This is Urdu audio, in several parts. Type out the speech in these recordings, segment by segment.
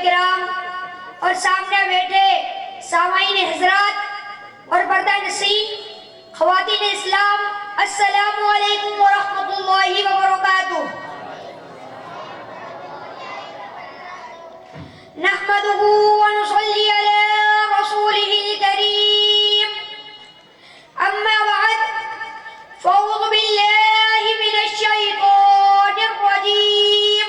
کرام اور سامنے بیٹھے سامعین حضرات اور پردہ نشین خواتین اسلام، السلام علیکم ورحمۃ اللہ وبرکاتہ۔ نحمده ونصلي على رسوله الكريم، أما بعد فأعوذ بالله من الشيطان الرجيم،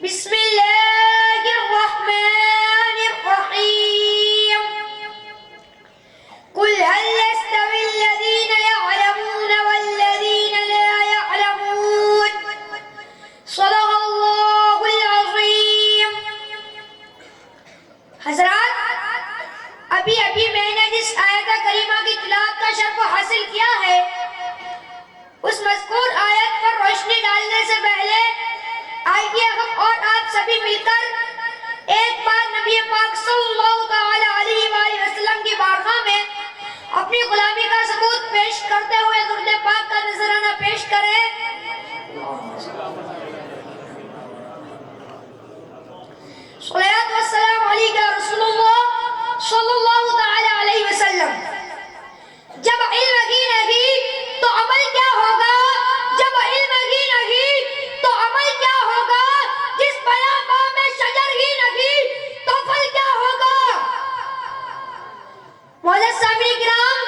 بسم الله الرحمن الرحيم، قل هل يستوي الذين يعلمون والذين لا يعلمون، صدق اللہ العظیم۔ حضرات، ابھی میں نے جس آیت کریمہ کی تلاوت کا شرف حاصل کیا ہے، اس مذکور آیت پر روشنی ڈالنے سے پہلے آئیے ہم اور آپ سبھی مل کر ایک بار نبی پاک صلی اللہ تعالی علیہ وآلہ وسلم کی بارگاہ میں اپنی غلامی کا ثبوت پیش کرتے ہوئے درود پاک کا نذرانہ پیش کریں۔ صلوات والسلام علیک یا رسول اللہ صلی اللہ تعالی علیہ وسلم۔ جب علم ہی نہیں تو عمل کیا ہوگا؟ جب علم ہی نہیں تو عمل کیا ہوگا؟ جس بیاباں میں شجر ہی نہیں تو پھل کیا ہوگا؟ معزز سامعین کرام،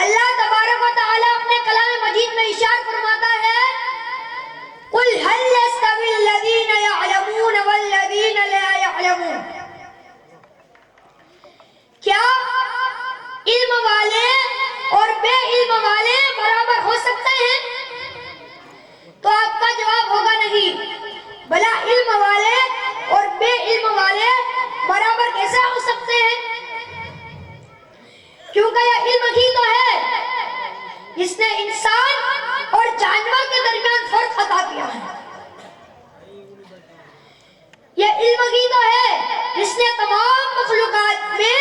اللہ تبارک و تعالی اپنے کلام مجید میں ارشاد فرماتا ہے، قل هل يستوي الذين يعلمون والذين لا يعلمون، کیا علم والے اور بے علم والے برابر ہو سکتے ہیں؟ تو آپ کا جواب ہوگا نہیں۔ بھلا علم والے اور بے علم والے برابر کیسے ہو سکتے ہیں؟ کیونکہ یہ علم ہی تو ہے جس نے انسان اور جانور کے درمیان فرق عطا کیا ہے۔ یہ علم ہی تو ہے جس نے تمام مخلوقات میں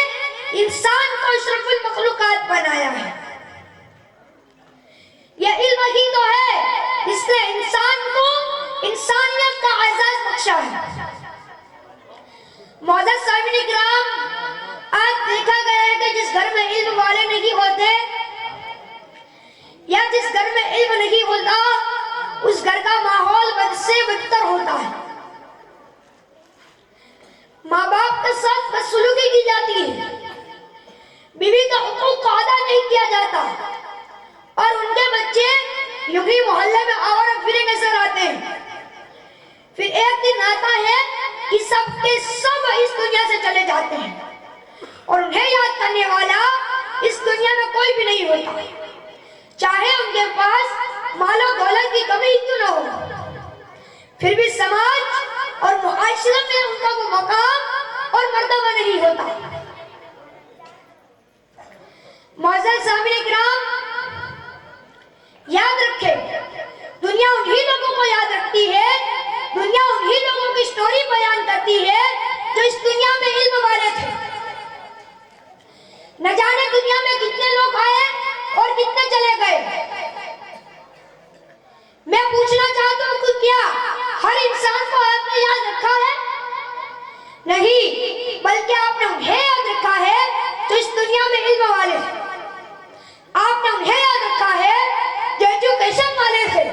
انسان کو اشرف المخلوقات بنایا ہے۔ یہ علم ہی تو ہے جس نے انسان کو انسانیت کا اعزاز بخشا ہے۔ معزز سامعین کرام، آج دیکھا گیا ہے کہ جس گھر میں علم والے نہیں ہوتے یا جس گھر میں علم نہیں ہوتا، اس گھر کا ماحول بد سے بدتر ہوتا ہے۔ ماں باپ کے ساتھ بدسلوکی کی جاتی ہے، بیوی کا حقوق کو ادا نہیں کیا جاتا، اور ان کے بچے یوں ہی محلے میں آوارہ پھرے نظر آتے ہیں۔ پھر ایک دن آتا ہے کہ سب کے سب اس دنیا سے چلے جاتے ہیں، اور انہیں یاد کرنے والا اس دنیا میں کوئی بھی نہیں ہوتا، چاہے ان کے پاس مال و دولت کی کمی کیوں نہ ہو، پھر بھی سماج اور معاشرے میں ان کا وہ مقام اور مرتبہ نہیں ہوتا۔ معزز سامعین کرام، یاد رکھیں، دنیا انہی لوگوں کو یاد رکھتی ہے، دنیا انہی لوگوں کی سٹوری بیان کرتی ہے جو اس دنیا میں علم والے تھے۔ نہ جانے دنیا میں کتنے لوگ آئے اور کتنے چلے گئے۔ میں پوچھنا چاہتا ہوں کہ کیا ہر انسان کو آپ نے یاد رکھا ہے؟ نہیں، بلکہ آپ نے انہیں یاد رکھا ہے جو اس دنیا میں علم والے تھے۔ آپ نے انہیں یاد رکھا ہے جو ایجوکیشن والے تھے۔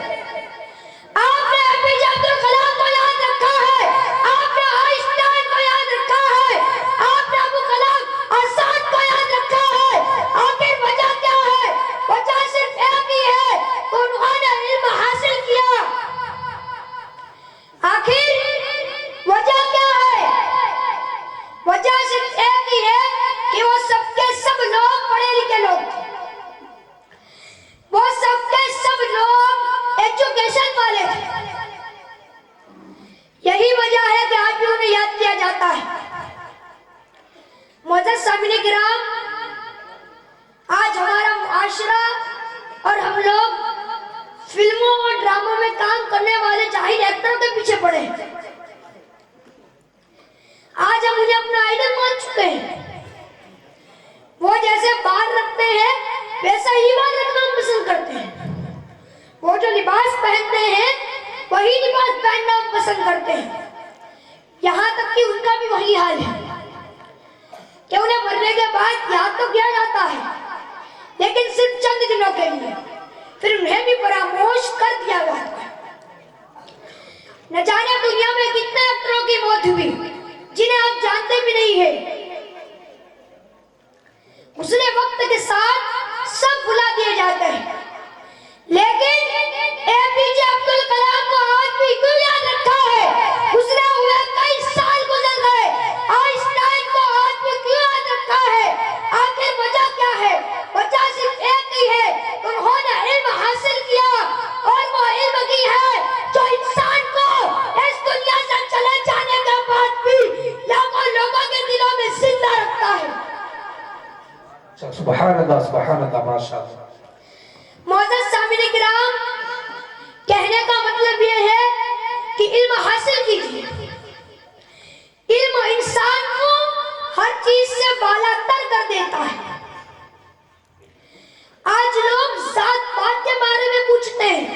آپ نے اے جے عبد الکلام کو یاد رکھا ہے، آپ نے آئنسٹائن کو یاد رکھا ہے، آپ نے ابو کلام آزاد کو یاد رکھا ہے۔ آخر وجہ کیا ہے؟ وجہ صرف ایک ہی ہے کہ انہوں نے علم حاصل کیا۔ آخر وجہ کیا ہے؟ وجہ صرف ایک ہی ہے کہ وہ سب کے سب لوگ پڑھے لکھے لوگ تھے، وہ سب کے سب لوگ ایجوکیشن والے تھے۔ یہی وجہ ہے کہ آج بھی انہیں یاد کیا جاتا ہے۔ معزز سامعین کرام، آج ہمارا معاشرہ اور ہم لوگ فلموں اور ڈراموں میں کام کرنے والے جاہل ایکٹروں کے پیچھے پڑے ہیں۔ آج ہم انہیں اپنا آئیڈل مان چکے ہیں۔ وہ جیسے بال رکھتے ہیں ویسا ہی بال رکھنا پسند کرتے ہیں۔ وہ جو لباس پہنتے ہیں وہی لباس پہننا پسند کرتے ہیں۔ یہاں تک کہ ان کا بھی وہی حال ہے کہ انہیں مرنے کے بعد یاد تو کیا جاتا ہے لیکن صرف چند دنوں کے لیے، پھر انہیں بھی فراموش کر دیا جاتا ہے۔ نہ جانے دنیا میں کتنے اکثروں کی موت ہوئی جنہیں آپ جانتے بھی نہیں ہیں۔ گزرے وقت کے ساتھ سب بھلا دیے جاتے ہیں، لیکن اے پی جے عبد الکلام کو آج بھی کیوں یاد رکھا ہے؟ گزرے ہوئے کئی سال گزر گئے، آئنسٹائن کو آج بھی کیوں یاد رکھا ہے؟ آخر وجہ کیا ہے؟ وجہ صرف ایک ہی ہے، انہوں نے علم حاصل کیا، اور وہ علم کی ہے جو انسان کو اس دنیا سے چلے جانے کے بعد بھی لاکھوں لوگوں کے دلوں میں زندہ رکھتا ہے۔ سبحان اللہ ماشاء اللہ۔ معزز سامعین کرام، کہنے کا مطلب یہ ہے کہ علم حاصل کیجیے۔ علم انسان کو ہر چیز سے بالا تر کر دیتا ہے۔ آج لوگ ذات پات کے بارے میں پوچھتے ہیں،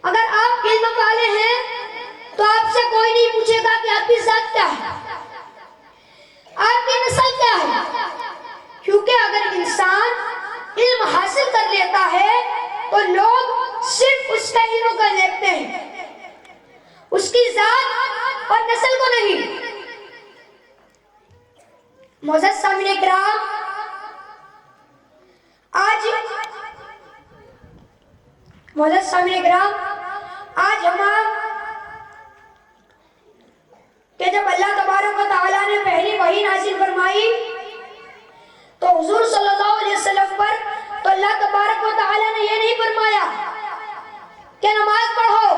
اگر آپ علم والے ہیں تو آپ سے کوئی نہیں پوچھے گا کہ آپ کی ذات کیا ہے، آپ کی نسل کیا ہے، کیونکہ اگر انسان علم حاصل کر لیتا ہے تو لوگ صرف اس کا علم کر لیتے ہیں، اس کی ذات اور نسل کو نہیں۔ معزز سامعین کرام، آج ہم کہ جب اللہ تبارک و تعالیٰ نے پہلی وحی نازل فرمائی تو حضور صلی اللہ علیہ وسلم پر تو اللہ تبارک و تعالیٰ نے یہ نہیں فرمایا کہ نماز پڑھو،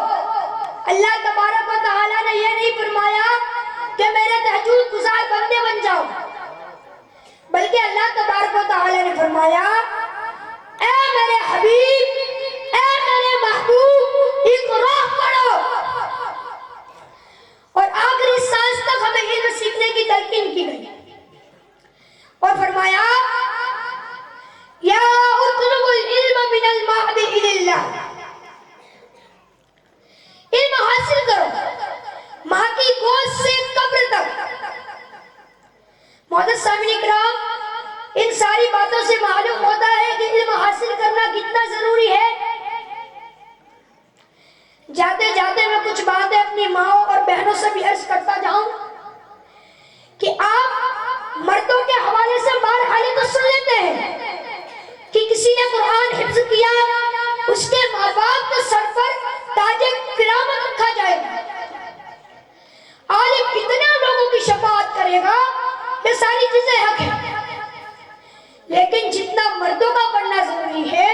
اللہ تبارک و تعالیٰ نے یہ نہیں فرمایا کہ میرے تہجد گزار بندے بن جاؤ، بلکہ اللہ تبارک و تعالیٰ نے فرمایا اے میرے حبیب، اے میرے محبوب، اقرا پڑھو، اور آخری سانس تک ہمیں علم سیکھنے کی تلقین کی گئی اور فرمایا یا اطلب العلم من المعد الى اللہ، علم حاصل کرو ماں کی گود سے قبر تک۔ معزز سامعین کرام، ان ساری باتوں سے معلوم ہوتا ہے کہ علم حاصل کرنا کتنا ضروری ہے۔ جاتے جاتے میں کچھ باتیں اپنی ماں اور بہنوں سے بھی عرض کرتا جاؤں کہ آپ مردوں کے حوالے سے بار حالی تو سن لیتے ہیں کہ کسی نے قرآن حفظ کیا، اس کے ماں باپ کے سر پر تاج کرامت رکھا جائے گا، عالم اتنا لوگوں کی شفاعت کرے گا، یہ ساری چیزیں حق ہیں، لیکن جتنا مردوں کا پڑھنا ضروری ہے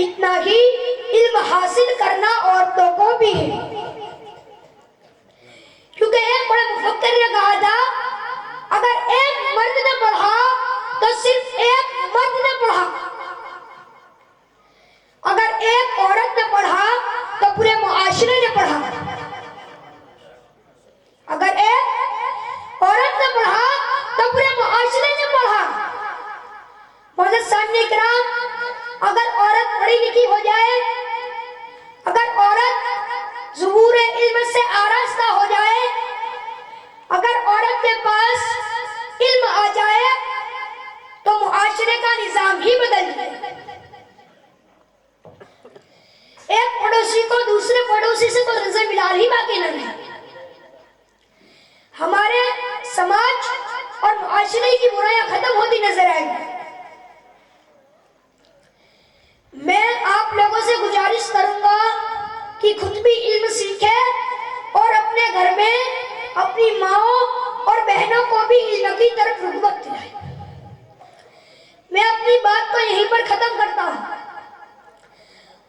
اتنا ہی علم حاصل کرنا عورتوں کو بھی ہے، کیونکہ ایک بڑے مفکر نے کہا تھا اگر ایک مرد نے پڑھا تو صرف ایک مرد نے پڑھا، اگر ایک عورت نے پڑھا تو پورے معاشرے نے پڑھا، اگر ایک عورت نے پڑھا تو پورے معاشرے نے پڑھا۔ معزز سامعین کرام، اگر عورت پڑھی لکھی ہو جائے، اگر عورت ظہور علم سے آراستہ ہو جائے، اگر عورت کے پاس علم آ جائے تو معاشرے کا نظام ہی بدل جائے۔ ایک پڑوسی کو دوسرے پڑوسی سے تو رزق ملال ہی باقی نہ رہے۔ ہمارے سماج اور معاشرے کی برائیاں ختم ہوتی نظر آئیں گی۔ میں آپ لوگوں سے گزارش کروں گا کہ خود بھی علم سیکھے اور اپنے گھر میں اپنی ماں اور بہنوں کو بھی علم کی طرف رغبت دلائے۔ میں اپنی بات کو یہیں پر ختم کرتا ہوں۔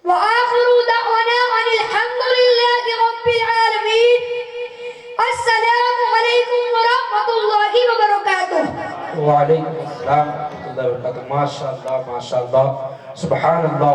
وآخر دعوانا ان الحمد للہ رب العالمین۔ السلام علیکم ورحمۃ اللہ وبرکاتہ۔ وعلیکم السلام ورحمۃ اللہ وبرکاتہ۔ ماشاء اللہ ماشاء اللہ، سبحان اللہ۔